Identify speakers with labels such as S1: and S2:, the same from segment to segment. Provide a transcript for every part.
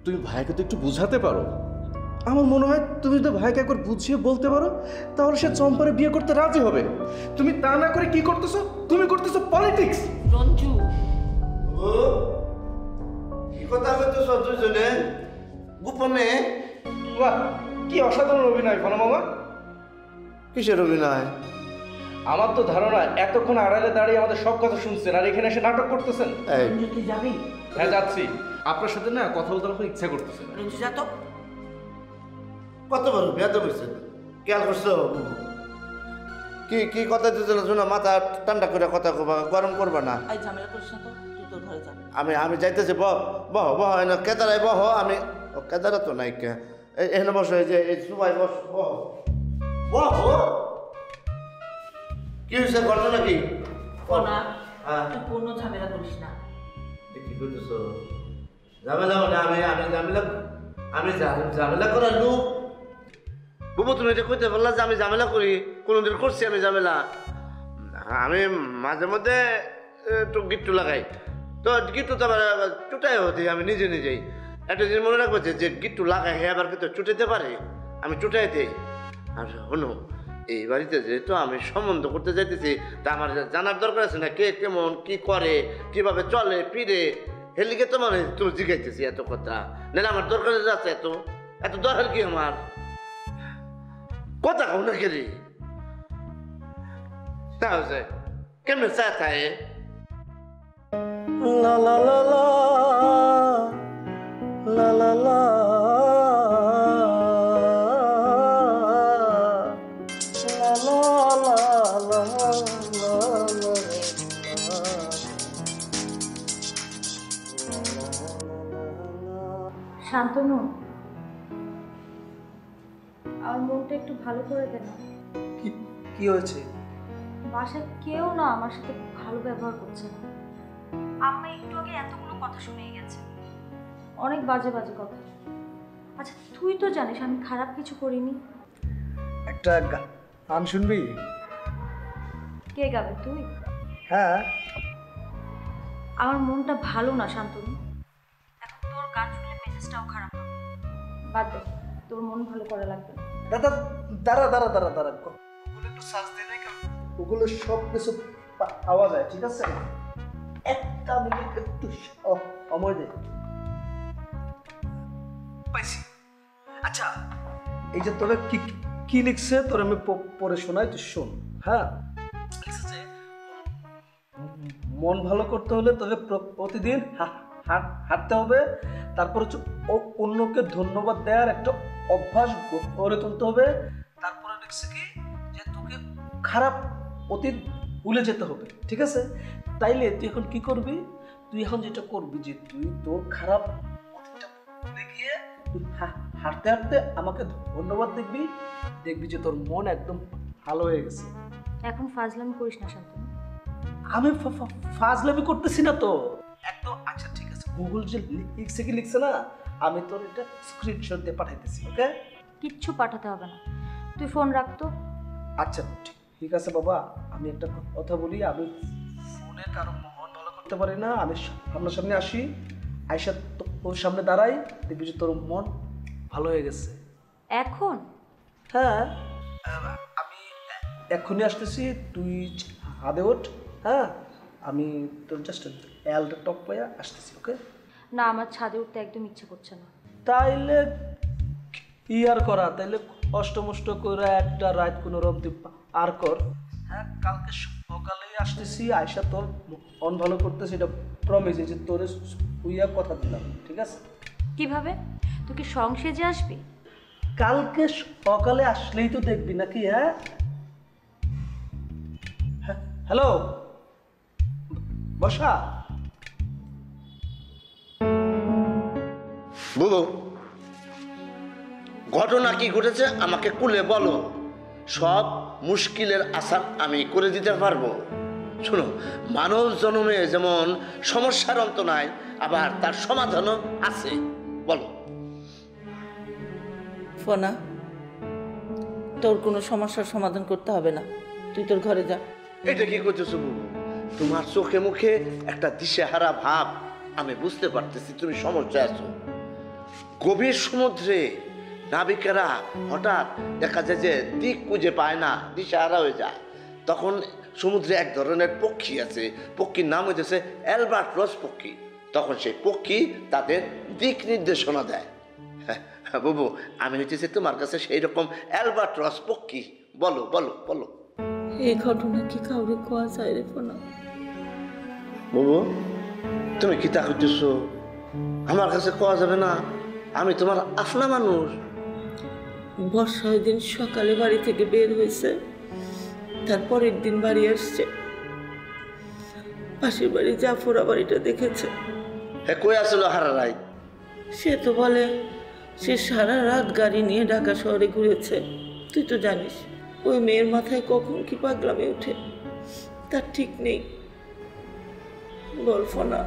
S1: তুমি ভাইকে তো একটু বুঝাতে পারো। আমার মনে হয় তুমি যদি ভাইকে একবার বুঝিয়ে বলতে পারো তাহলে সে চম্পারে বিয়ে করতে রাজি হবে। তুমি তা না করে কি করতেছো? তুমি করতেছো পলিটিক্স।
S2: রঞ্জু,
S3: ও কি কথা কইতেছ দুজনে গোপনে?
S1: বাহ, কি অসাধারণ অভিনয় ফনা মামা।
S3: কিসের অভিনয়?
S1: আমার তো ধারণা এতক্ষণ আড়ালে দাঁড়িয়ে আমাদের সব কথা শুনছেন আর এখানে এসে নাটক করতেছেন।
S3: এই
S2: রঞ্জু তুই যাবি?
S1: হ্যাঁ যাচ্ছি। আপনার সাথে না কথা বলতে আমার ইচ্ছা করতেছে না।
S2: রঞ্জু যা তো।
S3: কত বড় বেদ হইছে, খেয়াল করছো? কি কি কথা দুজনে শোনা, মাথা ঠান্ডা করে কথা কবা, গরম করবা না।
S2: আই ঝামেলা করিস না তো, তুই তোর ঘরে যা।
S3: আমি যাইতেছি, বহ বহ বহ এনে কেদারায় বহ। আমি কেদারা তো নাই কে, এখানে বসো, এই যে এই সুবাই বস, বহ বহ। কি হয়েছে, ঘটনা কি?
S2: কোনা,
S3: হ্যাঁ।
S2: তুই কোনো ঝামেলা করিস না।
S3: কি করতেছো? ঝামেলা মানে আমি ঝামেলা করার লোক? বুবু তুমি এটা কইতে পারলা যে আমি ঝামেলা করি? কোনোদিন করছি আমি ঝামেলা? আমি মাঝে মধ্যে একটু গিট্টু লাগাই, তো গিট্টু তো আবার চুটাই হতে আমি নিজেই। একটা জিনিস মনে রাখবো যে গিট্টু লাগাই হে আবার কিন্তু চুটাইতে পারে, আমি চুটাই দিই। আর শোনো, এই বাড়িতে যেহেতু আমি সম্বন্ধ করতে যাইতেছি, তা আমার জানার দরকার আছে না কে কেমন কি করে, কিভাবে চলে ফিরে। হেলিকে তো মানে তুমি জিজ্ঞাইতেছি এত কথা, না আমার দরকার আছে এত এত দরকার কি আমার? কথা কও না কেরি তা হচ্ছে কেমন চা খায়? লা লা লা লা লা লা লা
S4: শান্তনু, আমার মনটা একটু ভালো করে দে না।
S5: কি হয়েছে?
S4: বাসায় কেউ না আমার সাথে ভালো ব্যবহার করছে না। আম্মা একটু আগে এতগুলো কথা শুনে গেছে, অনেক বাজে বাজে কথা। আচ্ছা তুই তো জানিস আমি খারাপ কিছু করিনি।
S5: একটা গান শুনবি?
S4: কে গাবে? তুই?
S5: হ্যাঁ।
S4: আমার মনটা ভালো না শান্তনু, এখন তোর গান শুনলে মেজাজটাও খারাপ হবে। বাদ দে, তোর মন ভালো করা লাগবে না।
S5: দাদা দাঁড়া, ওগুলো একটু সার্চ দিয়ে নেই, ওগুলো সব কিছু পাওয়া যায়, ঠিক আছে? একটা মিনিট একটু সময় দে। পাইছি। আচ্ছা, এই যে তোরা কি লিখছে তোর আমি পড়ে শোনাই, তুই শোন। হ্যাঁ, লিখছে যে মন ভালো করতে হলে তোকে প্রতিদিন হাঁটতে হবে, তারপর হচ্ছে অন্যকে ধন্যবাদ দেওয়ার একটা অভ্যাস গড়ে তুলতে হবে। তারপরে লিখছে কি যে তোকে খারাপ অতীত ভুলে যেতে হবে, ঠিক আছে? তাইলে তুই এখন কি করবি? তুই এখন যেটা করবি যে তুই তোর খারাপ অতীতটা ভুলে গিয়ে তুই হাঁটতে হাঁটতে আমাকে ধন্যবাদ দেখবি যে তোর মন একদম ভালো হয়ে গেছে।
S4: এখন ফাজলামি করিস না শান্তনু।
S5: আমি ফাজলামি করতেছি না তো একদম। আচ্ছা ঠিক আছে, গুগল যে লিখছে না, আমি তোর এটা স্ক্রিনশট দিয়ে পাঠাইতেছি, ওকে?
S4: কিচ্ছু পাঠাতে হবে না, তুই ফোন রাখতো।
S5: আচ্ছা ঠিক আছে বাবা, আমি একটা কথা বলি, আমি ফোনে কারো মন ভালো করতে পারি না। আমি সামনাসামনি আসি, আয়সা তোর সামনে দাঁড়াই, দেখবি যে তোর মন ভালো হয়ে গেছে।
S4: এখন?
S5: হ্যাঁ, আমি এক্ষুনি আসতেছি, তুই হাদে ওঠ। হ্যাঁ, আমি তোর জাস্ট এলটা টপ পাইয়া আসতেছি, ওকে?
S4: না, আমার ছাদে উঠতে একদম ইচ্ছে করছে না।
S5: তাইলে কি আর করা, তাইলে কষ্ট করে একটা রাত কোনো রকম আর কর। হ্যাঁ, কালকে সকালেই আসতেছি, আয়সা তোর মন ভালো করতেছি, এটা প্রমিস, যে তোরে শুইয়া কথা দিলাম, ঠিক আছে?
S4: কিভাবে? তুই কি সংসেজে আসবি?
S5: কালকে সকালে আসলেই তো দেখবি নাকি? হ্যাঁ, হ্যালো বর্ষা।
S3: বুবু, ঘটনা কি ঘটেছে আমাকে খুলে বলো, সব মুশকিলের আসান আমি করে দিতে পারবো। শোনো, মানব জন্মে যেমন সমস্যার অন্ত নাই, আবার তার সমাধানও আছে। বলো।
S2: ফোনা, তোর কোনো সমস্যার সমাধান করতে হবে না, তুই তোর ঘরে যা।
S3: এটা কি করতেছো বুবু? তোমার চোখে মুখে একটা দিশেহারা ভাব, আমি বুঝতে পারতেছি তুমি সমস্যা আছো। গভীর সমুদ্রে নাবিকেরা হঠাৎ দেখা যায় যে দিক খুঁজে পায় না, দিশাহারা হয়ে যায়। তখন সমুদ্রে এক ধরনের পক্ষী আছে, পক্ষীর নাম হইতেছে অ্যালবাট্রস পক্ষী। তখন সেই পক্ষী তাদের দিক নির্দেশনা দেয়। বুবু, আমি হইতেছি তোমার কাছে সেই রকম অ্যালবাট্রস পক্ষী। বলো বলো বলো।
S2: এই ঘটনা কি কাউরে কোয়া যায় রে ফোনা?
S3: বুবু, তুমি কি তা করতেছ? আমার কাছে কোয়া যাবে না, আমি তোমার আপনা মানুষ।
S2: বর্ষা ওই দিন সকালে বাড়ি থেকে বের হয়েছে, তারপরের দিন বাড়ি আসছে। পাশের বাড়ি জাফরা বাড়িটা দেখেছে।
S3: হ্যাঁ, কই আসলো হারা রাই?
S2: সে তো বলে সে সারা রাত গাড়ি নিয়ে ঢাকা শহরে ঘুরেছে। তুই তো জানিস ওই মেয়ের মাথায় কখন কি পাগলামে ওঠে তার ঠিক নেই। গল্প না,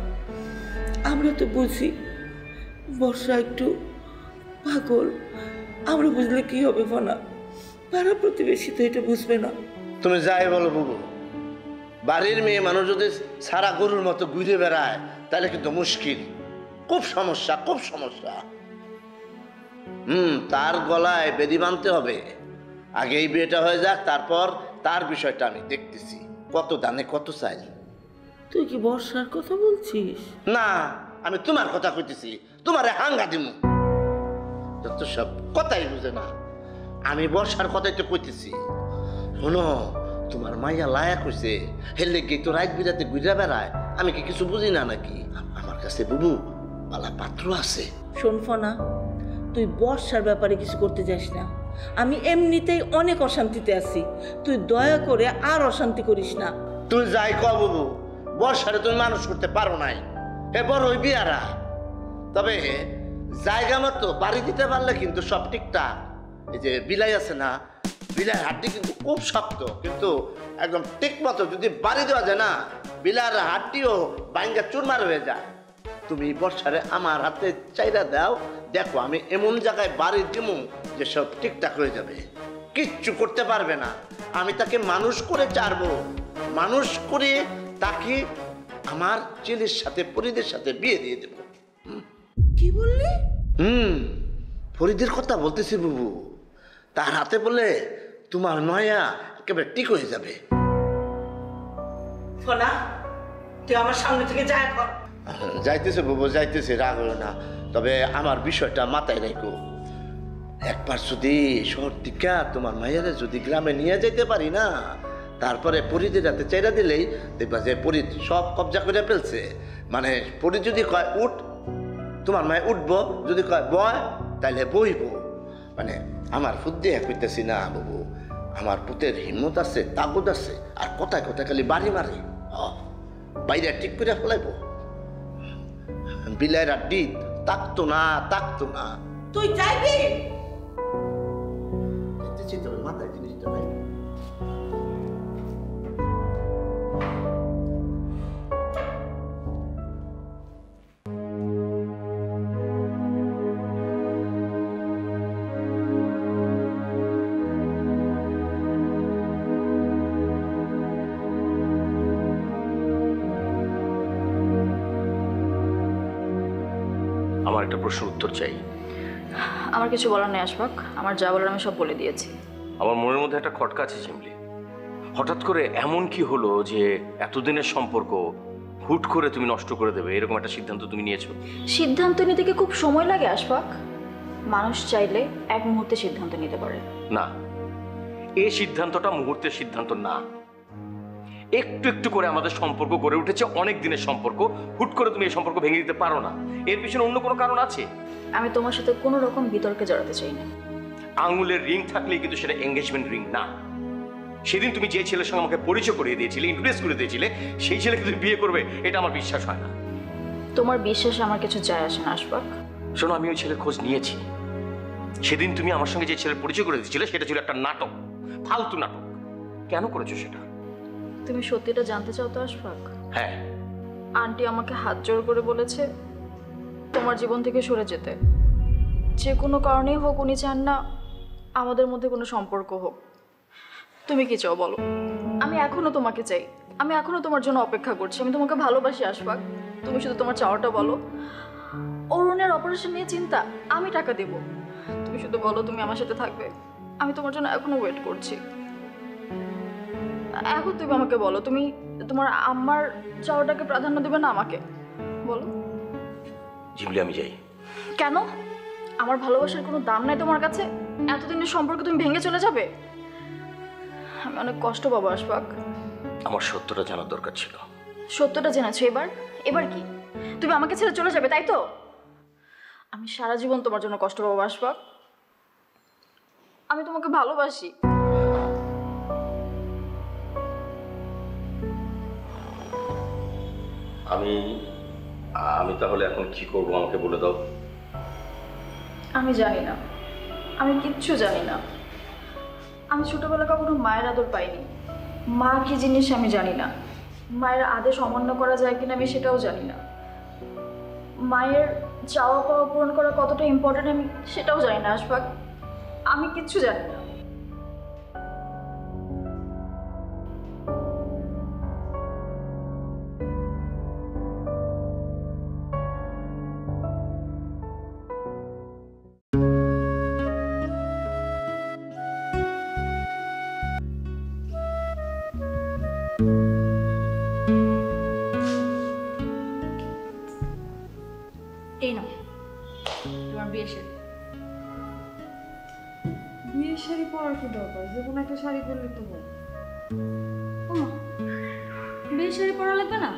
S2: আমরা তো বুঝি বর্ষা একটু পাগল, আমরা বুঝলে কি হবে ফোনা? পাড়া প্রতিবেশী তো এটা বুঝবে না।
S3: তুমি যাই বলো বুবু, বাড়ির মেয়ে মানুষ যদি সারা গরুর মতো ঘুরে বেড়ায় তাহলে কিন্তু মুশকিল, খুব সমস্যা, খুব সমস্যা। তার গলায় বেদি বাঁধতে হবে। আগে এই বিয়েটা হয়ে যাক, তারপর তার বিষয়টা আমি দেখতেছি। কত দানে কত চাই।
S2: তুই কি বর্ষার কথা বলছিস?
S3: না, আমি তোমার কথা কইতেছি, তোমারে হাঙ্গা দিমু। যত সব কথাই বুঝে না। আমি বর্ষার কথাই তো কইতেছি। শোনো, তোমার মাইয়া লায়া কইছে হেলে গিয়ে তো রাত বিরাতে ঘুরে বেড়ায়, আমি কি কিছু বুঝি না নাকি? আমার কাছে বুবু পালা পাত্র আছে।
S2: শোন ফোনা, তুই বর্ষার ব্যাপারে কিছু করতে যাস না। আমি এমনিতেই অনেক অশান্তিতে আছি, তুই দয়া করে আর অশান্তি করিস না।
S3: তুই যাই ক বুবু, বর্ষারে তুমি মানুষ করতে পারো নাই, এ বড় ওই বিয়ারা। তবে জায়গা মতো বাড়ি দিতে পারলে কিন্তু সব ঠিকঠাক। এই যে বিলাই আছে না, বিলাই হাড্ডি কিন্তু খুব শক্ত, কিন্তু একদম ঠিক মতো যদি বাড়ি দেওয়া যায় না, বিলার হাড্ডিও ভাঙ্গা চুরমার হয়ে যায়। তুমি বর্ষারে আমার হাতে চাইরা দাও, দেখো আমি এমন জায়গায় বাড়ি দিমু যে সব ঠিকঠাক হয়ে যাবে, কিচ্ছু করতে পারবে না। আমি তাকে মানুষ করে চারবো, মানুষ করে তাকে আমার ছেলের সাথে ফরিদের সাথে বিয়ে দিয়ে দেবো।
S2: কি বললি?
S3: ফরিদের কথা বলতেছি বুবু। তার হাতে বলে তোমার মায়া একেবারে ঠিক হয়ে যাবে।
S2: ফোনা, তুই আমার সামনে থেকে যা এখন।
S3: যাইতেছে বুবু, যাইতেছে, রাগ হলো না। তবে আমার বিষয়টা মাথায় রেখো, একবার যদি শহর টিকা তোমার মায়েরা যদি গ্রামে নিয়ে যেতে পারি না, তারপরে পরিদের হাতে চাইরা দিলেই দেখবা যে পরি সব কবজা করে ফেলছে। মানে পরি যদি কয় উঠ, তোমার মায়ে উঠবো, যদি কয় বয় তাইলে বইব। মানে আমার ফুদ্দি কইতেছি না বাবু, আমার পুতের হিম্মত আছে, তাগুদ আছে, আর কথায় কথায় খালি বাড়ি মারে। বাইরে ঠিক করে ফেলাইব, বিলাইরা ডিট তাকতো না, তাকতো না।
S2: তুই যাইবি?
S3: মাথায় জিনিসটা নাই।
S6: আমার একটা প্রশ্নের উত্তর চাই।
S7: আমার কিছু বলার নেই আশফাক, আমার যা বলার আমি সব বলে দিয়েছি।
S6: আমার মনের মধ্যে একটা খটকা আছে চিমলি। হঠাৎ করে এমন কি হলো যে এতদিনের সম্পর্ক হুট করে তুমি নষ্ট করে দেবে, এরকম একটা সিদ্ধান্ত তুমি নিয়েছো?
S7: সিদ্ধান্ত নিতে কি খুব সময় লাগে আশফাক? মানুষ চাইলে এক মুহূর্তে সিদ্ধান্ত নিতে পারে।
S6: না, এই সিদ্ধান্তটা মুহূর্তের সিদ্ধান্ত না। একটু একটু করে আমাদের সম্পর্ক গড়ে উঠেছে, অনেক দিনের সম্পর্ক। হুট করে তুমি এই সম্পর্ক ভেঙে দিতে পারো না। এর পিছনে অন্য কোনো কারণ আছে?
S7: আমি তোমার সাথে কোনো রকম বিতর্কে জড়াতে চাই না।
S6: আঙুলের রিং থাকলেই কিন্তু সেটা এঙ্গেজমেন্ট রিং না। সেদিন তুমি যে ছেলের সঙ্গে আমাকে পরিচয় করিয়ে দিয়েছিলে, ইন্ট্রোডিউস করে দিয়েছিলে, সেই ছেলেকে তুমি বিয়ে করবে, এটা আমার বিশ্বাস হয় না।
S7: তোমার বিশ্বাসে আমার কিছু যায় আসে না আশফাক।
S6: শোনো, আমি ওই ছেলের খোঁজ নিয়েছি। সেদিন তুমি আমার সঙ্গে যে ছেলের পরিচয় করে দিয়েছিলে সেটা ছিল একটা নাটক, ফালতু নাটক। কেন করেছো সেটা?
S7: তুমি সত্যিটা জানতে চাও তো আশফাক?
S6: হ্যাঁ।
S7: আন্টি আমাকে হাত জোর করে বলেছে তোমার জীবন থেকে সরে যেতে। যে কোনো কারণেই হোক উনি চান না আমাদের মধ্যে কোনো সম্পর্ক হোক। তুমি কি চাও বলো? আমি এখনো তোমাকে চাই, আমি এখনো তোমার জন্য অপেক্ষা করছি, আমি তোমাকে ভালোবাসি আশফাক। তুমি শুধু তোমার চাওয়াটা বলো। অরুণের অপরাধ অপারেশন নিয়ে চিন্তা, আমি টাকা দেব। তুমি শুধু বলো তুমি আমার সাথে থাকবে, আমি তোমার জন্য এখনো ওয়েট করছি। এখন তুমি আমাকে বলো, তুমি তোমার আম্মার চাওয়াটাকে প্রাধান্য দেবে না আমাকে? বলো।
S6: জিবলি আমি যাই।
S7: কেন? আমার ভালোবাসার কোনো দাম নাই তোমার কাছে? এতদিনের সম্পর্ক তুমি ভেঙে চলে যাবে? আমি অনেক কষ্ট পাবো আশফাক।
S6: আমার সত্যটা জানার দরকার ছিল।
S7: সত্যটা জেনেছো, এবার এবার কি তুমি আমাকে ছেড়ে চলে যাবে, তাই তো? আমি সারা জীবন তোমার জন্য কষ্ট পাবো আশফাক। আমি তোমাকে ভালোবাসি।
S6: আমি আমি তাহলে এখন কি করব আমাকে বলে দাও।
S7: আমি জানি না, আমি কিচ্ছু জানি না। আমি ছোটবেলা কখনো মায়ের আদর পাইনি। মা কি জিনিস আমি জানি না। মায়ের আদেশ অমান্য করা যায় কিনা আমি সেটাও জানি না। মায়ের চাওয়া পাওয়া পূরণ করা কতটা ইম্পর্টেন্ট আমি সেটাও জানি না আশফাক। আমি কিচ্ছু জানি না। এই নাও তোমার বিয়ে শাড়ি।
S4: বিয়ের শাড়ি পরার কি দরকার? যে কোনো একটা শাড়ি পরলে তো হয়। ওমা, বিয়ের শাড়ি পরা লাগবে না?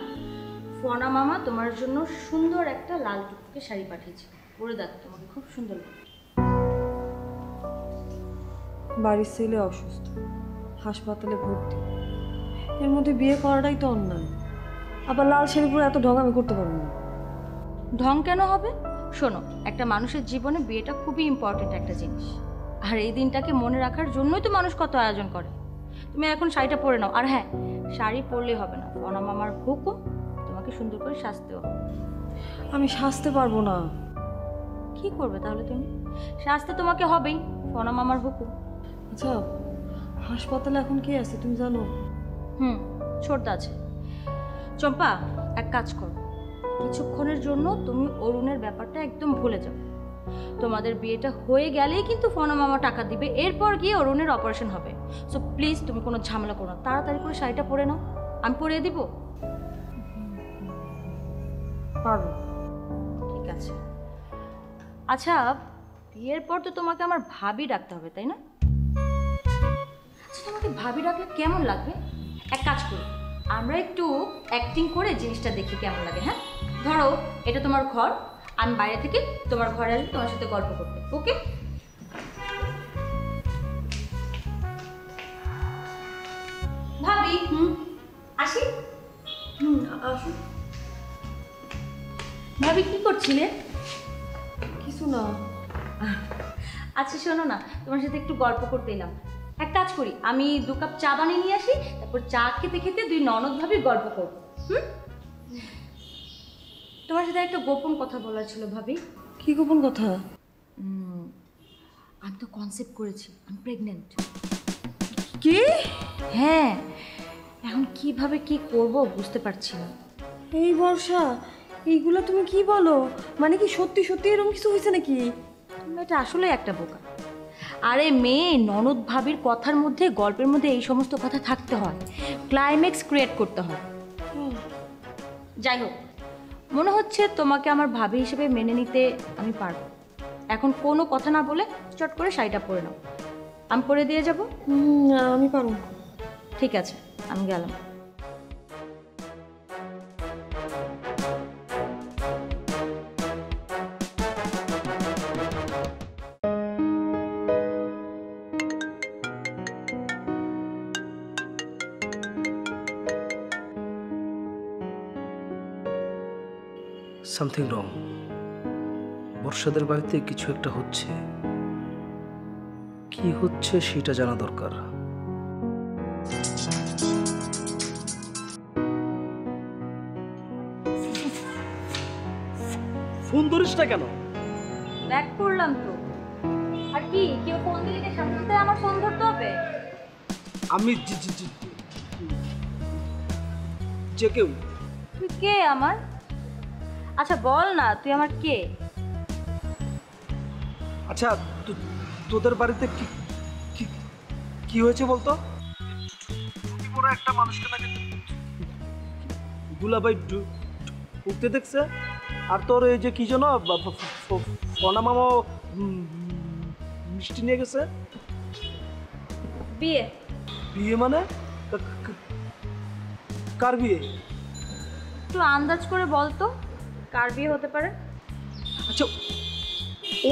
S4: ফনা মামা তোমার জন্য সুন্দর একটা লাল টুকটুকে শাড়ি পাঠিয়েছে, পরে দেখো তোমাকে খুব সুন্দর লাগবে।
S8: বাড়ির ছেলে অসুস্থ, হাসপাতালে ভর্তি, এর মধ্যে বিয়ে করাটাই তো অন্যায়। আবার লাল শাড়ি পরে এত ঢং আমি করতে পারবো না।
S4: ঢং কেন হবে? শোনো, একটা মানুষের জীবনে বিয়েটা খুবই ইম্পর্টেন্ট একটা জিনিস, আর এই দিনটাকে মনে রাখার জন্যই তো মানুষ কত আয়োজন করে। তুমি এখন শাড়িটা পরে নাও। আর হ্যাঁ, শাড়ি পরলেই হবে না, ফনা মামার হুকুম, তোমাকে সুন্দর করে সাজতেও হবে।
S8: আমি সাজতে পারবো না।
S4: কি করবে তাহলে তুমি? সাজতে তোমাকে হবেই, ফনা মামার হুকুম।
S8: আচ্ছা, হাসপাতালে এখন কে আছে তুমি জানো?
S4: ছোটদা আছে। চম্পা, এক কাজ করো, কিছুক্ষণের জন্য তুমি অরুণের ব্যাপারটা একদম ভুলে যাও। তোমাদের বিয়েটা হয়ে গেলেই কিন্তু ফনা মামা টাকা দিবে, এরপর গিয়ে অরুণের অপারেশন হবে। সো প্লিজ তুমি কোনো ঝামেলা করো না, তাড়াতাড়ি করে শাড়িটা পরে নাও, আমি পরিয়ে দিব।
S8: পারবো।
S4: ঠিক আছে। আচ্ছা, বিয়ের পর তো তোমাকে আমার ভাবি ডাকতে হবে, তাই না? আচ্ছা, তোমাকে ভাবি ডাকলে কেমন লাগবে? এক কাজ করি, আমরা একটু অ্যাক্টিং করে জিনিসটা দেখি কেমন লাগে। হ্যাঁ, ধরো এটা তোমার ঘর, আমি বাইরে থেকে তোমার ঘরে আসবো তোমার সাথে গল্প করতে, ওকে? ভাবি, আসি।
S8: আসো।
S4: ভাবি কি করছিলে?
S8: কিছু না।
S4: আচ্ছা শোনো না, তোমার সাথে একটু গল্প করতে এলাম। এক কাজ করি, আমি 2 কাপ চা বানিয়ে নিয়ে আসি, তারপর চা খেতে খেতে 2 ননদ ভাবি গল্প করবো। তোমার সাথে একটা গোপন কথা বলার ছিল ভাবি।
S8: কি গোপন কথা?
S4: আমি তো কনসেপ্ট করেছি, আমি প্রেগনেন্ট।
S8: কি?
S4: হ্যাঁ, এখন কিভাবে কি করব বুঝতে পারছি না।
S8: এই বর্ষা, এইগুলো তুমি কি বলো? মানে কি সত্যি সত্যি এরকম কিছু হয়েছে নাকি?
S4: তুমি এটা আসলে একটা বোকা। আরে মেয়ে, ননদ ভাবির কথার মধ্যে, গল্পের মধ্যে এই সমস্ত কথা থাকতে হয়, ক্লাইম্যাক্স ক্রিয়েট করতে হয়। যাই হোক, মনে হচ্ছে তোমাকে আমার ভাবি হিসেবে মেনে নিতে আমি পারবো। এখন কোনো কথা না বলে চট করে শাড়িটা পরে নাও, আমি পরে দিয়ে যাব।
S8: আমি পারবো।
S4: ঠিক আছে, আমি গেলাম।
S5: Something wrong. বর্ষাদের বাড়িতে কিছু একটা হচ্ছে, কি হচ্ছে সেটা জানা দরকার। ফোন ধরিস না কেন?
S4: ব্যাক করলাম তো। আর কি, কেউ ফোন দিলে কি সাথে সাথে আমার ফোন ধরতে হবে?
S5: আমি যে কেউ।
S4: তুই কে আমার? আচ্ছা বল না, তুই আমার কে?
S5: আচ্ছা তোদের বাড়িতে কি কি কি হয়েছে বলতো? টুপি পরা একটা মানুষকে নাকি দুলাভাই ঢুকতে দেখছে, আর তোর এই যে কি যেন ফনা মামা মিষ্টি নিয়ে গেছে।
S4: বিয়ে
S5: বিয়ে মানে? কার বিয়ে?
S4: একটু আন্দাজ করে বল তো কার বিয়ে হতে পারে?
S5: আচ্ছা ও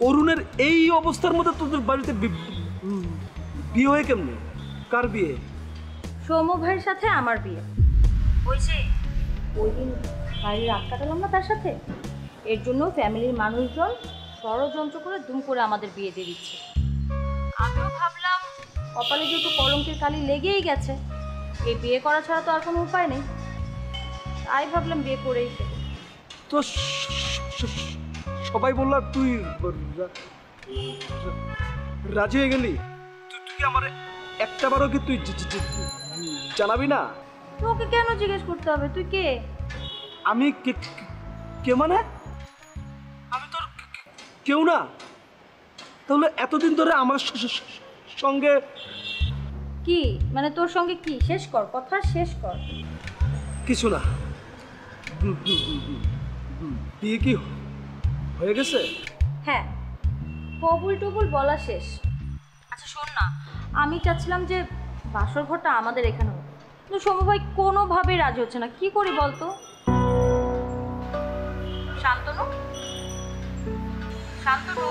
S5: অরুণের এই অবস্থার মধ্যে তোদের বাড়িতে বিয়ে হয়ে কেমনে? কার বিয়ে?
S4: সৌম্য ভাইয়ের সাথে আমার বিয়ে। ওই যে ওই দিন বাড়ির রাত কাটালাম না তার সাথে, এর জন্য ফ্যামিলির মানুষজন ষড়যন্ত্র করে দুম করে আমাদের বিয়ে দিয়ে দিচ্ছে। আমিও ভাবলাম কপালে যেহেতু কলঙ্কের কালি লেগেই গেছে, এই বিয়ে করা ছাড়া তো আর কোনো উপায় নেই, তাই ভাবলাম বিয়ে করেই ফেলি।
S5: তো সবাই বলল আর তুই রাজি হয়ে গেলি? তুই কি আমার একটা বারও কি তুই জানাবি না?
S4: তোকে কেন জিজ্ঞেস করতে হবে? তুই কে?
S5: আমি কে মানে? আমি তোর কেউ না? তাহলে এতদিন ধরে আমার সঙ্গে
S4: কি মানে তোর সঙ্গে কি? শেষ কর, কথা শেষ কর।
S5: কিছু না। বিয়ে কি হয়ে গেছে?
S4: হ্যাঁ, কবুল টবুল বলা শেষ। আচ্ছা শোন না, আমি চাচ্ছিলাম যে বাসর ঘরটা আমাদের এখানে হোক, কিন্তু সৌম্য ভাই কোনোভাবেই রাজি হচ্ছে না। কি করি বলতো? শান্তনু, শান্তনু।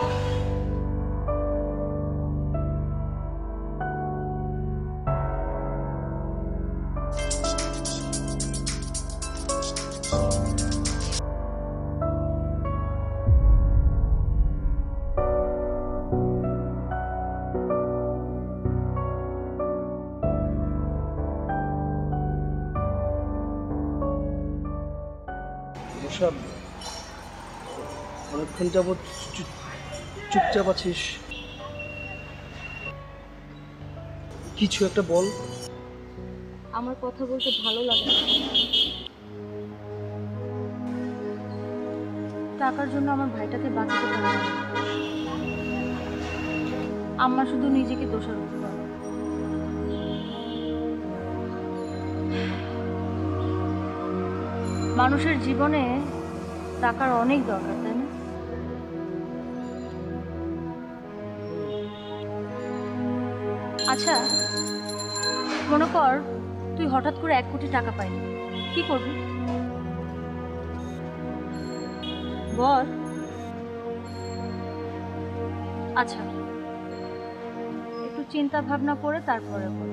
S5: সব অনেকক্ষণ যাবৎ চুপচাপ আছিস, কিছু একটা বল।
S4: আমার কথা বলতে ভালো লাগে না। টাকার জন্য আমার ভাইটাকে বাঁচাতে পারলাম না। আম্মা শুধু নিজেকে দোষারোপ করে। মানুষের জীবনে টাকার অনেক দরকার, তাই না? আচ্ছা মনে কর তুই হঠাৎ করে 1 কোটি টাকা পাইনি, কি করবি বল? আচ্ছা একটু চিন্তা ভাবনা করে তারপরে বল।